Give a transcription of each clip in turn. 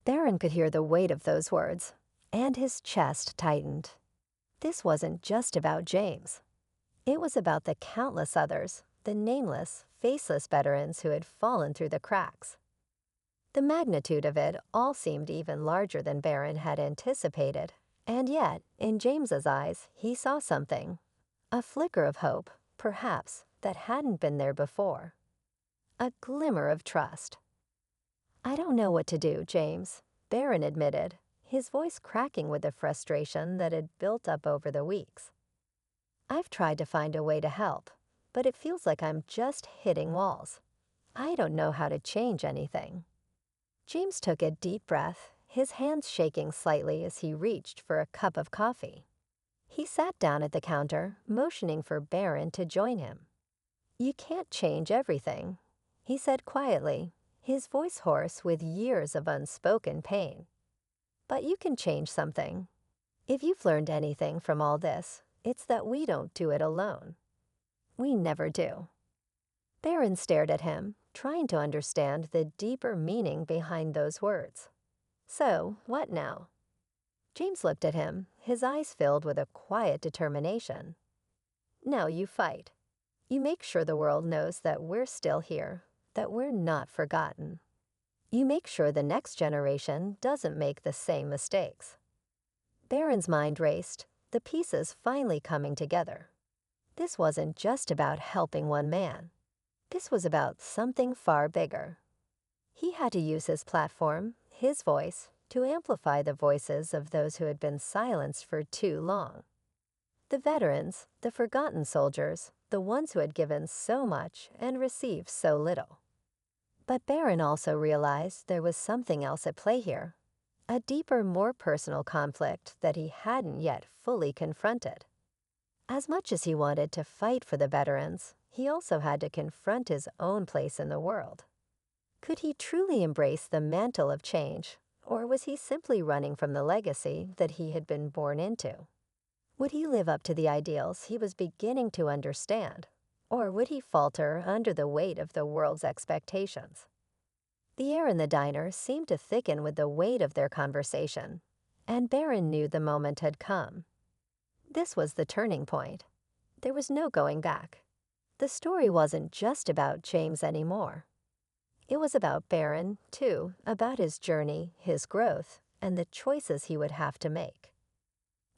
Barron could hear the weight of those words, and his chest tightened. This wasn't just about James. It was about the countless others, the nameless, faceless veterans who had fallen through the cracks. The magnitude of it all seemed even larger than Barron had anticipated, and yet, in James's eyes, he saw something. A flicker of hope, perhaps, that hadn't been there before. A glimmer of trust. "I don't know what to do, James," Barron admitted, his voice cracking with the frustration that had built up over the weeks. "I've tried to find a way to help, but it feels like I'm just hitting walls. I don't know how to change anything." James took a deep breath, his hands shaking slightly as he reached for a cup of coffee. He sat down at the counter, motioning for Barron to join him. "You can't change everything," he said quietly, his voice hoarse with years of unspoken pain. "But you can change something. If you've learned anything from all this, it's that we don't do it alone. We never do." Barron stared at him, trying to understand the deeper meaning behind those words. "So, what now?" James looked at him, his eyes filled with a quiet determination. "Now you fight. You make sure the world knows that we're still here, that we're not forgotten. You make sure the next generation doesn't make the same mistakes." Barron's mind raced, the pieces finally coming together. This wasn't just about helping one man. This was about something far bigger. He had to use his platform, his voice, to amplify the voices of those who had been silenced for too long. The veterans, the forgotten soldiers, the ones who had given so much and received so little. But Barron also realized there was something else at play here, a deeper, more personal conflict that he hadn't yet fully confronted. As much as he wanted to fight for the veterans, he also had to confront his own place in the world. Could he truly embrace the mantle of change, or was he simply running from the legacy that he had been born into? Would he live up to the ideals he was beginning to understand, or would he falter under the weight of the world's expectations? The air in the diner seemed to thicken with the weight of their conversation, and Barron knew the moment had come. This was the turning point. There was no going back. The story wasn't just about James anymore. It was about Barron, too, about his journey, his growth, and the choices he would have to make.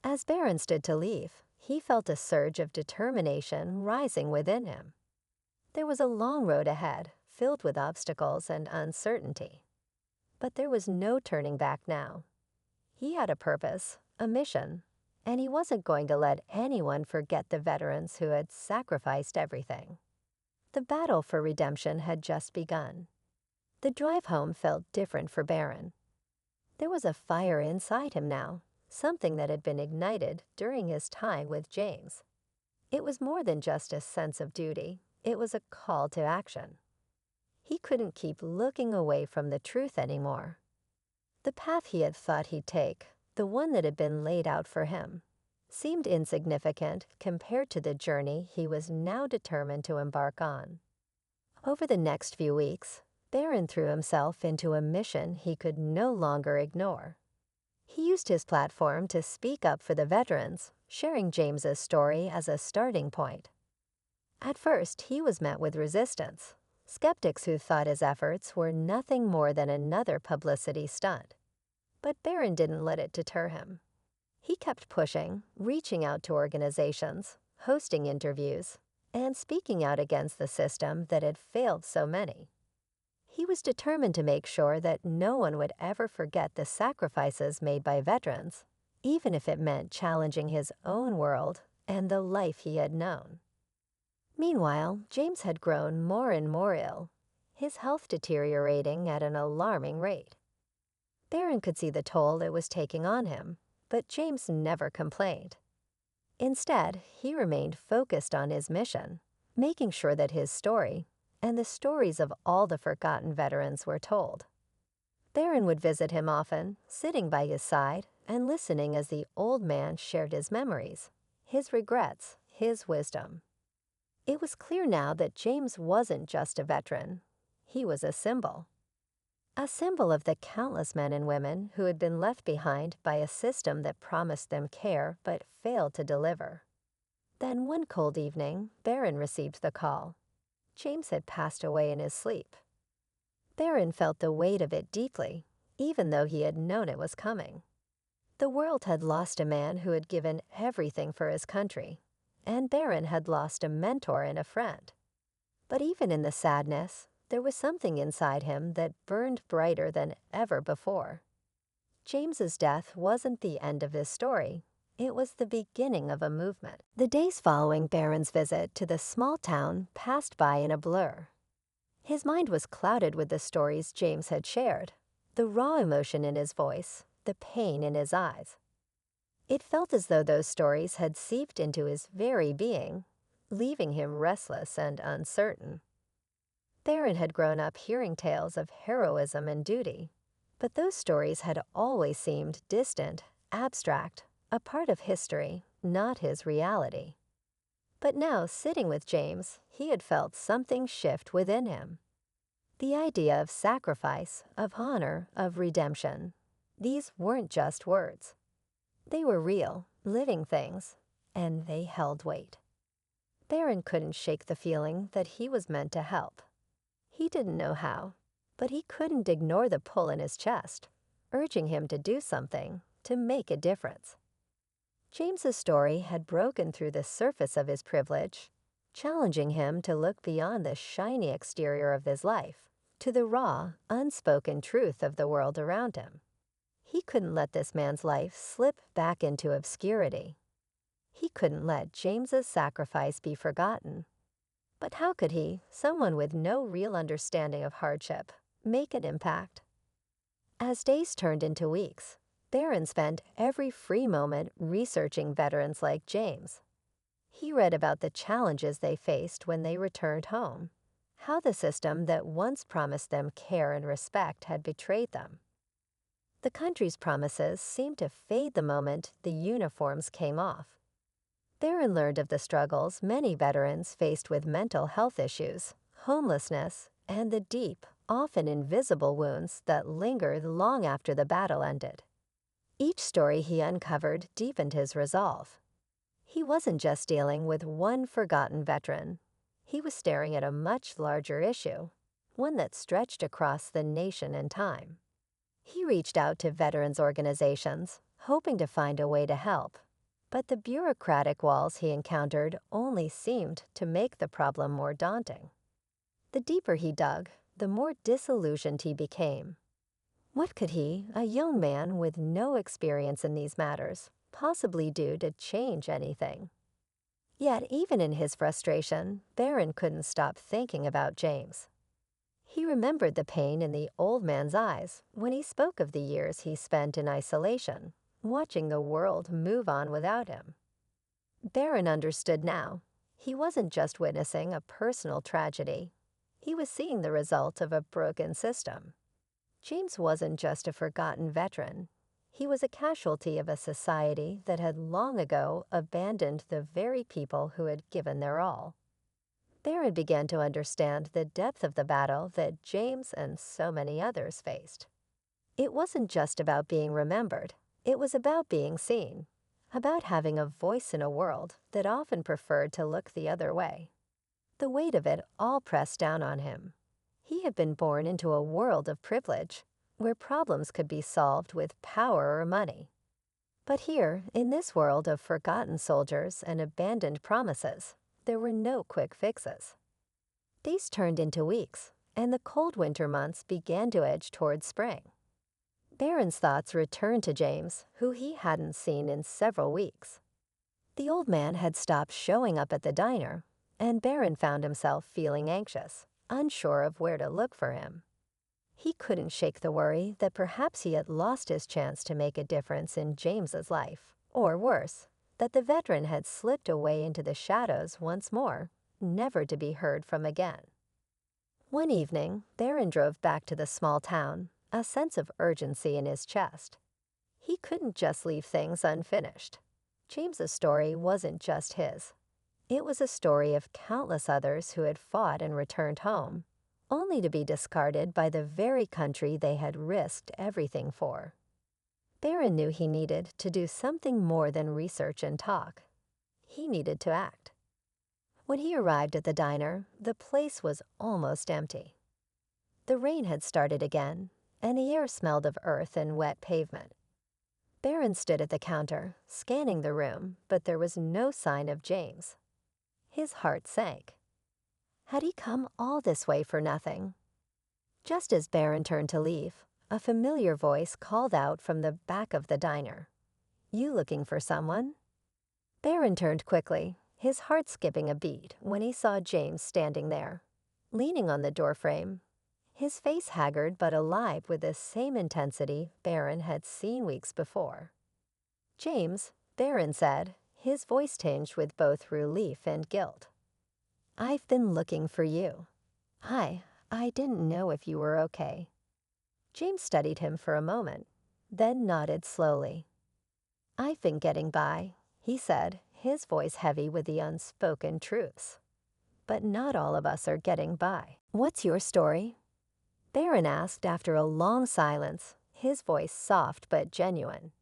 As Barron stood to leave, he felt a surge of determination rising within him. There was a long road ahead, filled with obstacles and uncertainty. But there was no turning back now. He had a purpose, a mission, and he wasn't going to let anyone forget the veterans who had sacrificed everything. The battle for redemption had just begun. The drive home felt different for Barron. There was a fire inside him now, something that had been ignited during his time with James. It was more than just a sense of duty, it was a call to action. He couldn't keep looking away from the truth anymore. The path he had thought he'd take, the one that had been laid out for him, seemed insignificant compared to the journey he was now determined to embark on. Over the next few weeks, Barron threw himself into a mission he could no longer ignore. He used his platform to speak up for the veterans, sharing James's story as a starting point. At first, he was met with resistance, skeptics who thought his efforts were nothing more than another publicity stunt. But Barron didn't let it deter him. He kept pushing, reaching out to organizations, hosting interviews, and speaking out against the system that had failed so many. He was determined to make sure that no one would ever forget the sacrifices made by veterans, even if it meant challenging his own world and the life he had known. Meanwhile, James had grown more and more ill, his health deteriorating at an alarming rate. Barron could see the toll it was taking on him, but James never complained. Instead, he remained focused on his mission, making sure that his story, and the stories of all the forgotten veterans, were told. Barron would visit him often, sitting by his side and listening as the old man shared his memories, his regrets, his wisdom. It was clear now that James wasn't just a veteran. He was a symbol. a symbol of the countless men and women who had been left behind by a system that promised them care but failed to deliver. Then one cold evening, Barron received the call. James had passed away in his sleep. Barron felt the weight of it deeply, even though he had known it was coming. The world had lost a man who had given everything for his country, and Barron had lost a mentor and a friend. But even in the sadness, there was something inside him that burned brighter than ever before. James's death wasn't the end of his story. It was the beginning of a movement. The days following Barron's visit to the small town passed by in a blur. His mind was clouded with the stories James had shared, the raw emotion in his voice, the pain in his eyes. It felt as though those stories had seeped into his very being, leaving him restless and uncertain. Barron had grown up hearing tales of heroism and duty, but those stories had always seemed distant, abstract, a part of history, not his reality. But now, sitting with James, he had felt something shift within him. The idea of sacrifice, of honor, of redemption. These weren't just words. They were real, living things, and they held weight. Barron couldn't shake the feeling that he was meant to help. He didn't know how, but he couldn't ignore the pull in his chest, urging him to do something, to make a difference. James's story had broken through the surface of his privilege, challenging him to look beyond the shiny exterior of his life, to the raw, unspoken truth of the world around him. He couldn't let this man's life slip back into obscurity. He couldn't let James's sacrifice be forgotten. But how could he, someone with no real understanding of hardship, make an impact? As days turned into weeks, Barron spent every free moment researching veterans like James. He read about the challenges they faced when they returned home, how the system that once promised them care and respect had betrayed them. The country's promises seemed to fade the moment the uniforms came off. Barron learned of the struggles many veterans faced with mental health issues, homelessness, and the deep, often invisible wounds that lingered long after the battle ended. Each story he uncovered deepened his resolve. He wasn't just dealing with one forgotten veteran. He was staring at a much larger issue, one that stretched across the nation and time. He reached out to veterans organizations, hoping to find a way to help. But the bureaucratic walls he encountered only seemed to make the problem more daunting. The deeper he dug, the more disillusioned he became. What could he, a young man with no experience in these matters, possibly do to change anything? Yet even in his frustration, Barron couldn't stop thinking about James. He remembered the pain in the old man's eyes when he spoke of the years he spent in isolation, watching the world move on without him. Barron understood now. He wasn't just witnessing a personal tragedy. He was seeing the result of a broken system. James wasn't just a forgotten veteran. He was a casualty of a society that had long ago abandoned the very people who had given their all. Barron began to understand the depth of the battle that James and so many others faced. It wasn't just about being remembered. It was about being seen, about having a voice in a world that often preferred to look the other way. The weight of it all pressed down on him. He had been born into a world of privilege, where problems could be solved with power or money. But here, in this world of forgotten soldiers and abandoned promises, there were no quick fixes. Days turned into weeks, and the cold winter months began to edge toward spring. Barron's thoughts returned to James, who he hadn't seen in several weeks. The old man had stopped showing up at the diner, and Barron found himself feeling anxious, unsure of where to look for him. He couldn't shake the worry that perhaps he had lost his chance to make a difference in James's life, or worse, that the veteran had slipped away into the shadows once more, never to be heard from again. One evening, Barron drove back to the small town, a sense of urgency in his chest. He couldn't just leave things unfinished. James's story wasn't just his. It was a story of countless others who had fought and returned home, only to be discarded by the very country they had risked everything for. Barron knew he needed to do something more than research and talk. He needed to act. When he arrived at the diner, the place was almost empty. The rain had started again, and the air smelled of earth and wet pavement. Barron stood at the counter, scanning the room, but there was no sign of James. His heart sank. Had he come all this way for nothing? Just as Barron turned to leave, a familiar voice called out from the back of the diner. "You looking for someone?" Barron turned quickly, his heart skipping a beat when he saw James standing there, leaning on the doorframe, his face haggard but alive with the same intensity Barron had seen weeks before. "James," Barron said, his voice tinged with both relief and guilt. "I've been looking for you. Hi, I didn't know if you were okay." James studied him for a moment, then nodded slowly. "I've been getting by," he said, his voice heavy with the unspoken truths. "But not all of us are getting by." "What's your story?" Barron asked after a long silence, his voice soft but genuine.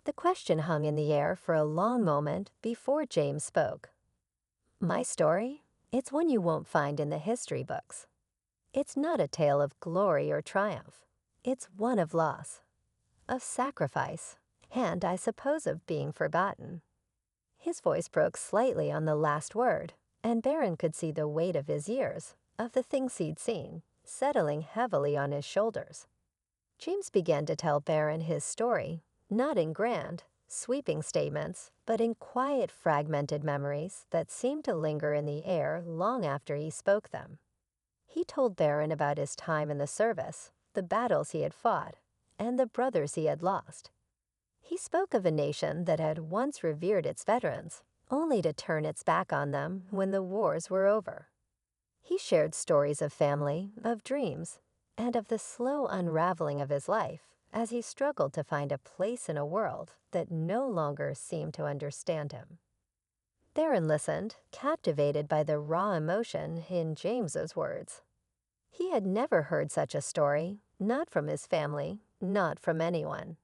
The question hung in the air for a long moment before James spoke. "My story? It's one you won't find in the history books. It's not a tale of glory or triumph. It's one of loss, of sacrifice, and I suppose of being forgotten." His voice broke slightly on the last word, and Barron could see the weight of his years, of the things he'd seen, settling heavily on his shoulders. James began to tell Barron his story, not in grand, sweeping statements, but in quiet, fragmented memories that seemed to linger in the air long after he spoke them. He told Barron about his time in the service, the battles he had fought, and the brothers he had lost. He spoke of a nation that had once revered its veterans, only to turn its back on them when the wars were over. He shared stories of family, of dreams, and of the slow unraveling of his life as he struggled to find a place in a world that no longer seemed to understand him. Barron listened, captivated by the raw emotion in James's words. He had never heard such a story, not from his family, not from anyone.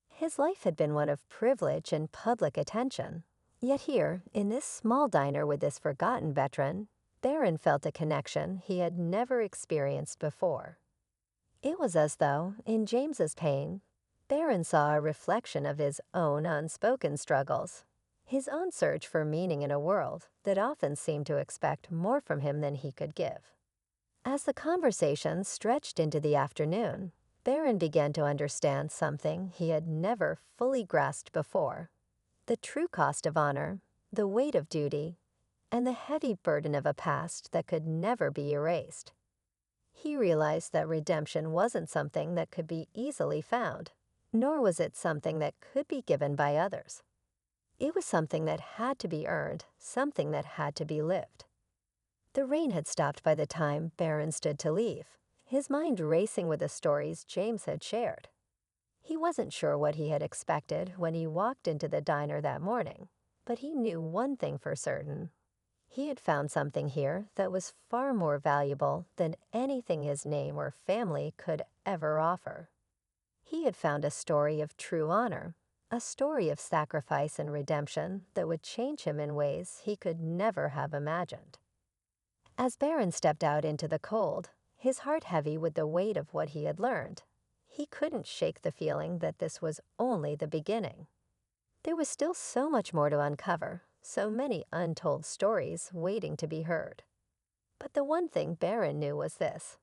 His life had been one of privilege and public attention, yet here, in this small diner with this forgotten veteran, Barron felt a connection he had never experienced before. It was as though, in James's pain, Barron saw a reflection of his own unspoken struggles, his own search for meaning in a world that often seemed to expect more from him than he could give. As the conversation stretched into the afternoon, Barron began to understand something he had never fully grasped before: the true cost of honor, the weight of duty, and the heavy burden of a past that could never be erased. He realized that redemption wasn't something that could be easily found, nor was it something that could be given by others. It was something that had to be earned, something that had to be lived. The rain had stopped by the time Barron stood to leave, his mind racing with the stories James had shared. He wasn't sure what he had expected when he walked into the diner that morning, but he knew one thing for certain. He had found something here that was far more valuable than anything his name or family could ever offer. He had found a story of true honor, a story of sacrifice and redemption that would change him in ways he could never have imagined. As Barron stepped out into the cold, his heart heavy with the weight of what he had learned, he couldn't shake the feeling that this was only the beginning. There was still so much more to uncover, so many untold stories waiting to be heard. But the one thing Barron knew was this: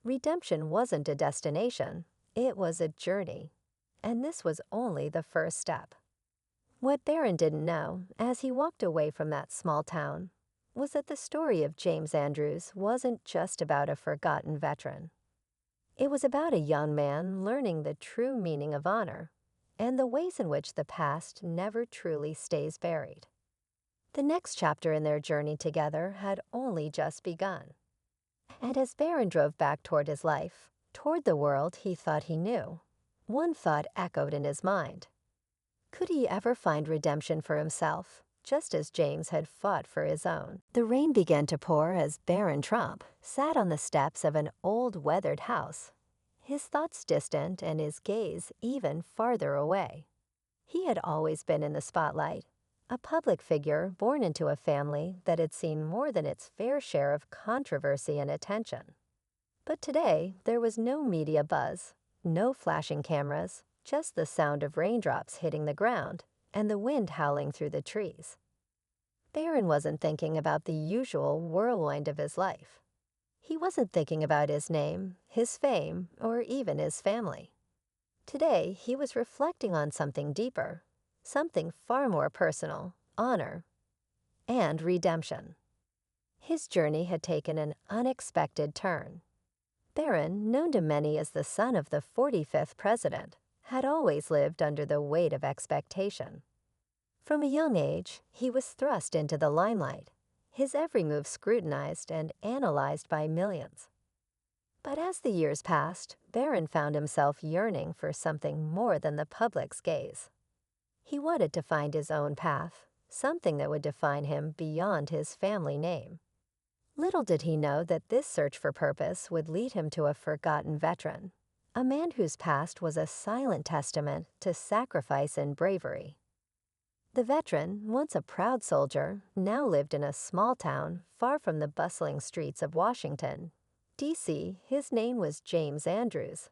redemption wasn't a destination, it was a journey, and this was only the first step. What Barron didn't know, as he walked away from that small town, was that the story of James Andrews wasn't just about a forgotten veteran. It was about a young man learning the true meaning of honor, and the ways in which the past never truly stays buried. The next chapter in their journey together had only just begun. And as Barron drove back toward his life, toward the world he thought he knew, one thought echoed in his mind. Could he ever find redemption for himself, just as James had fought for his own. The rain began to pour as Barron Trump sat on the steps of an old weathered house, his thoughts distant and his gaze even farther away. He had always been in the spotlight, a public figure born into a family that had seen more than its fair share of controversy and attention. But today, there was no media buzz, no flashing cameras, just the sound of raindrops hitting the ground and the wind howling through the trees. Barron wasn't thinking about the usual whirlwind of his life. He wasn't thinking about his name, his fame, or even his family. Today, he was reflecting on something deeper, something far more personal: honor and redemption. His journey had taken an unexpected turn. Barron, known to many as the son of the 45th president, had always lived under the weight of expectation. From a young age, he was thrust into the limelight, his every move scrutinized and analyzed by millions. But as the years passed, Barron found himself yearning for something more than the public's gaze. He wanted to find his own path, something that would define him beyond his family name. Little did he know that this search for purpose would lead him to a forgotten veteran, a man whose past was a silent testament to sacrifice and bravery. The veteran, once a proud soldier, now lived in a small town far from the bustling streets of Washington, D.C. His name was James Andrews,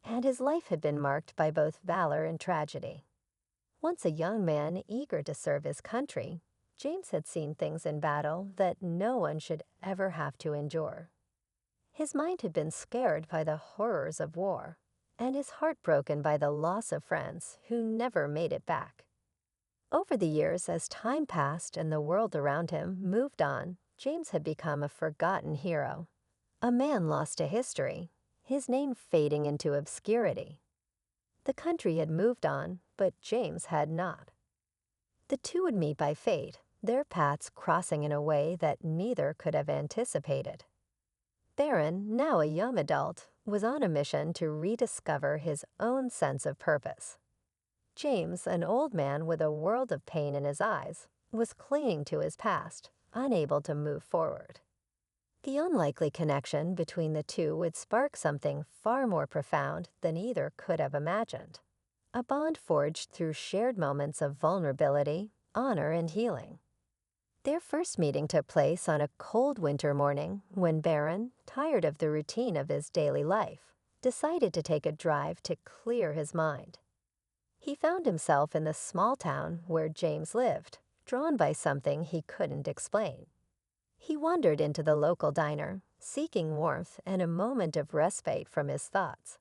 and his life had been marked by both valor and tragedy. Once a young man eager to serve his country, James had seen things in battle that no one should ever have to endure. His mind had been scared by the horrors of war, and his heart broken by the loss of friends who never made it back. Over the years, as time passed and the world around him moved on, James had become a forgotten hero, a man lost to history, his name fading into obscurity. The country had moved on, but James had not. The two would meet by fate, their paths crossing in a way that neither could have anticipated. Barron, now a young adult, was on a mission to rediscover his own sense of purpose. James, an old man with a world of pain in his eyes, was clinging to his past, unable to move forward. The unlikely connection between the two would spark something far more profound than either could have imagined. A bond forged through shared moments of vulnerability, honor, and healing. Their first meeting took place on a cold winter morning when Barron, tired of the routine of his daily life, decided to take a drive to clear his mind. He found himself in the small town where James lived, drawn by something he couldn't explain. He wandered into the local diner, seeking warmth and a moment of respite from his thoughts.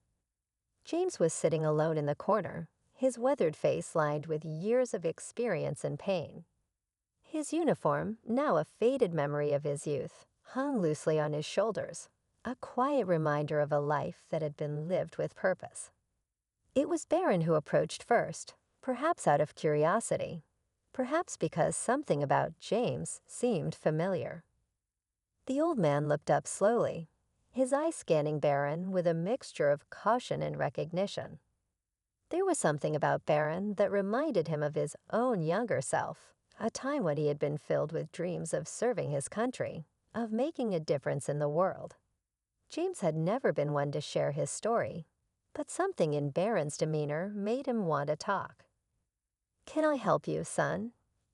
James was sitting alone in the corner, his weathered face lined with years of experience and pain. His uniform, now a faded memory of his youth, hung loosely on his shoulders, a quiet reminder of a life that had been lived with purpose. It was Barron who approached first, perhaps out of curiosity, perhaps because something about James seemed familiar. The old man looked up slowly, his eyes scanning Barron with a mixture of caution and recognition. There was something about Barron that reminded him of his own younger self, a time when he had been filled with dreams of serving his country, of making a difference in the world. James had never been one to share his story, but something in Barron's demeanor made him want to talk. "Can I help you, son?"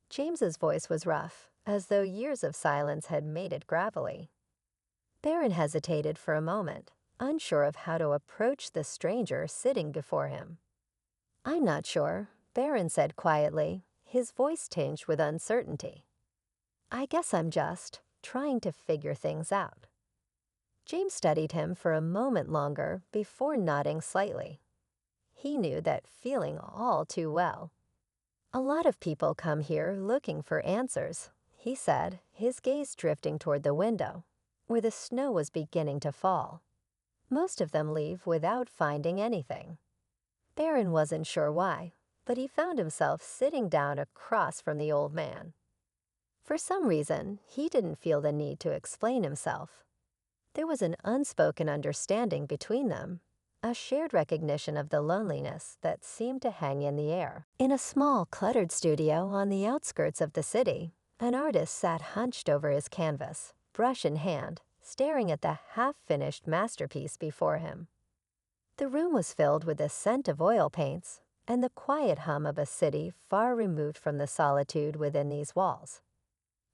James's voice was rough, as though years of silence had made it gravelly. Barron hesitated for a moment, unsure of how to approach the stranger sitting before him. "I'm not sure," Barron said quietly, his voice tinged with uncertainty. "I guess I'm just trying to figure things out." James studied him for a moment longer before nodding slightly. He knew that feeling all too well. "A lot of people come here looking for answers," he said, his gaze drifting toward the window, where the snow was beginning to fall. "Most of them leave without finding anything." Barron wasn't sure why, but he found himself sitting down across from the old man. For some reason, he didn't feel the need to explain himself. There was an unspoken understanding between them, a shared recognition of the loneliness that seemed to hang in the air. In a small, cluttered studio on the outskirts of the city, an artist sat hunched over his canvas, brush in hand, staring at the half-finished masterpiece before him. The room was filled with the scent of oil paints and the quiet hum of a city far removed from the solitude within these walls.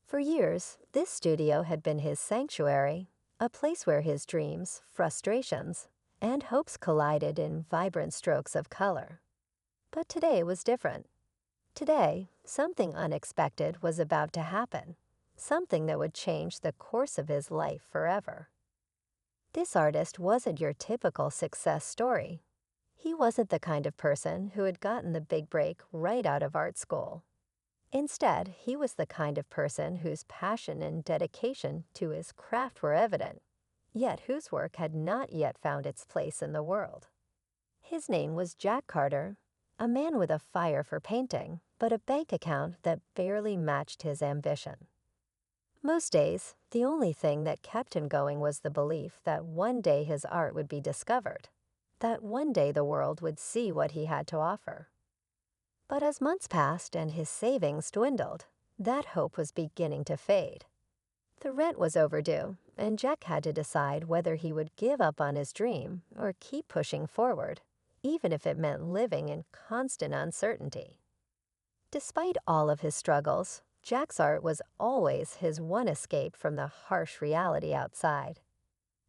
For years, this studio had been his sanctuary, a place where his dreams, frustrations, and hopes collided in vibrant strokes of color. But today was different. Today, something unexpected was about to happen, something that would change the course of his life forever. This artist wasn't your typical success story. He wasn't the kind of person who had gotten the big break right out of art school. Instead, he was the kind of person whose passion and dedication to his craft were evident, yet whose work had not yet found its place in the world. His name was Jack Carter, a man with a fire for painting, but a bank account that barely matched his ambition. Most days, the only thing that kept him going was the belief that one day his art would be discovered, that one day the world would see what he had to offer. But as months passed and his savings dwindled, that hope was beginning to fade. The rent was overdue, and Jack had to decide whether he would give up on his dream or keep pushing forward, even if it meant living in constant uncertainty. Despite all of his struggles, Jack's art was always his one escape from the harsh reality outside.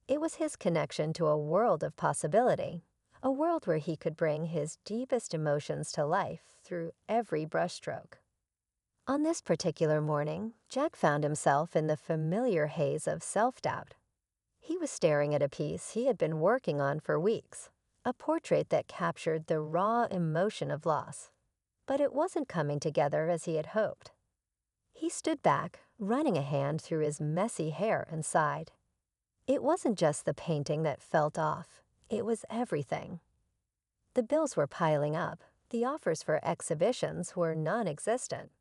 It was his connection to a world of possibility, a world where he could bring his deepest emotions to life through every brushstroke. On this particular morning, Jack found himself in the familiar haze of self-doubt. He was staring at a piece he had been working on for weeks, a portrait that captured the raw emotion of loss. But it wasn't coming together as he had hoped. He stood back, running a hand through his messy hair, and sighed. It wasn't just the painting that felt off, it was everything. The bills were piling up, the offers for exhibitions were non-existent,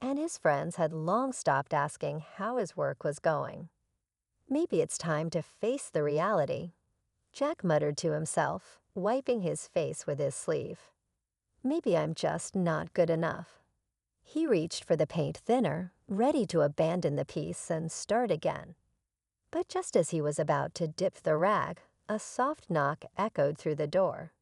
and his friends had long stopped asking how his work was going. Maybe it's time to face the reality, Jack muttered to himself, wiping his face with his sleeve. Maybe I'm just not good enough. He reached for the paint thinner, ready to abandon the piece and start again. But just as he was about to dip the rag, a soft knock echoed through the door.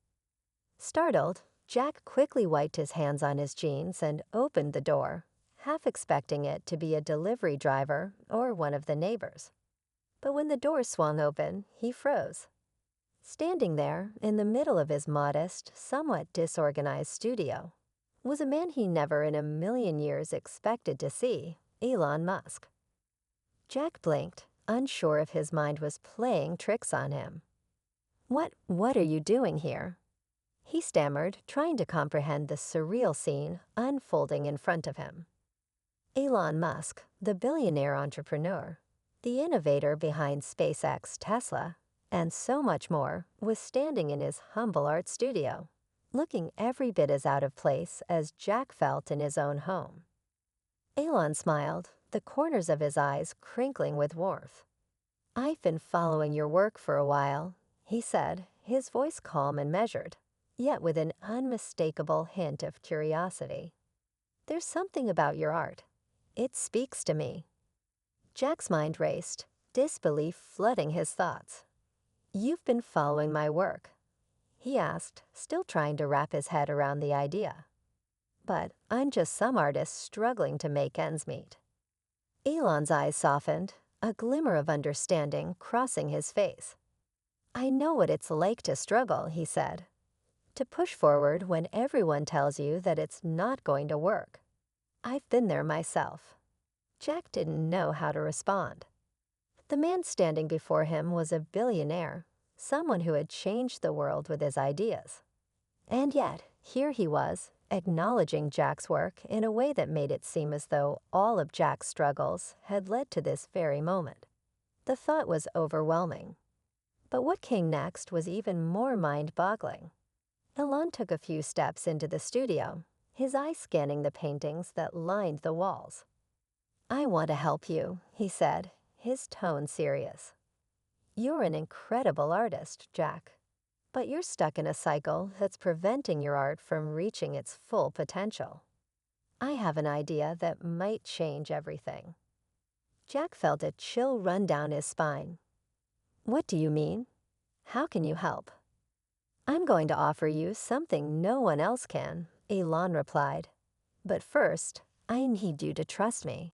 Startled, Jack quickly wiped his hands on his jeans and opened the door, half expecting it to be a delivery driver or one of the neighbors. But when the door swung open, he froze. Standing there, in the middle of his modest, somewhat disorganized studio, was a man he never in a million years expected to see, Elon Musk. Jack blinked, unsure if his mind was playing tricks on him. What are you doing here?" he stammered, trying to comprehend the surreal scene unfolding in front of him. Elon Musk, the billionaire entrepreneur, the innovator behind SpaceX, Tesla, and so much more, was standing in his humble art studio, looking every bit as out of place as Jack felt in his own home. Elon smiled, the corners of his eyes crinkling with warmth. "I've been following your work for a while," he said, his voice calm and measured, yet with an unmistakable hint of curiosity. "There's something about your art. It speaks to me." Jack's mind raced, disbelief flooding his thoughts. "You've been following my work?" he asked, still trying to wrap his head around the idea. "But I'm just some artist struggling to make ends meet." Elon's eyes softened, a glimmer of understanding crossing his face. "I know what it's like to struggle," he said. "To push forward when everyone tells you that it's not going to work. I've been there myself." Jack didn't know how to respond. The man standing before him was a billionaire, someone who had changed the world with his ideas. And yet, here he was, acknowledging Jack's work in a way that made it seem as though all of Jack's struggles had led to this very moment. The thought was overwhelming. But what came next was even more mind-boggling. Elon took a few steps into the studio, his eyes scanning the paintings that lined the walls. "I want to help you," he said, his tone serious. "You're an incredible artist, Jack. but you're stuck in a cycle that's preventing your art from reaching its full potential. I have an idea that might change everything." Jack felt a chill run down his spine. "What do you mean? How can you help?" "I'm going to offer you something no one else can," Elon replied. "But first, I need you to trust me."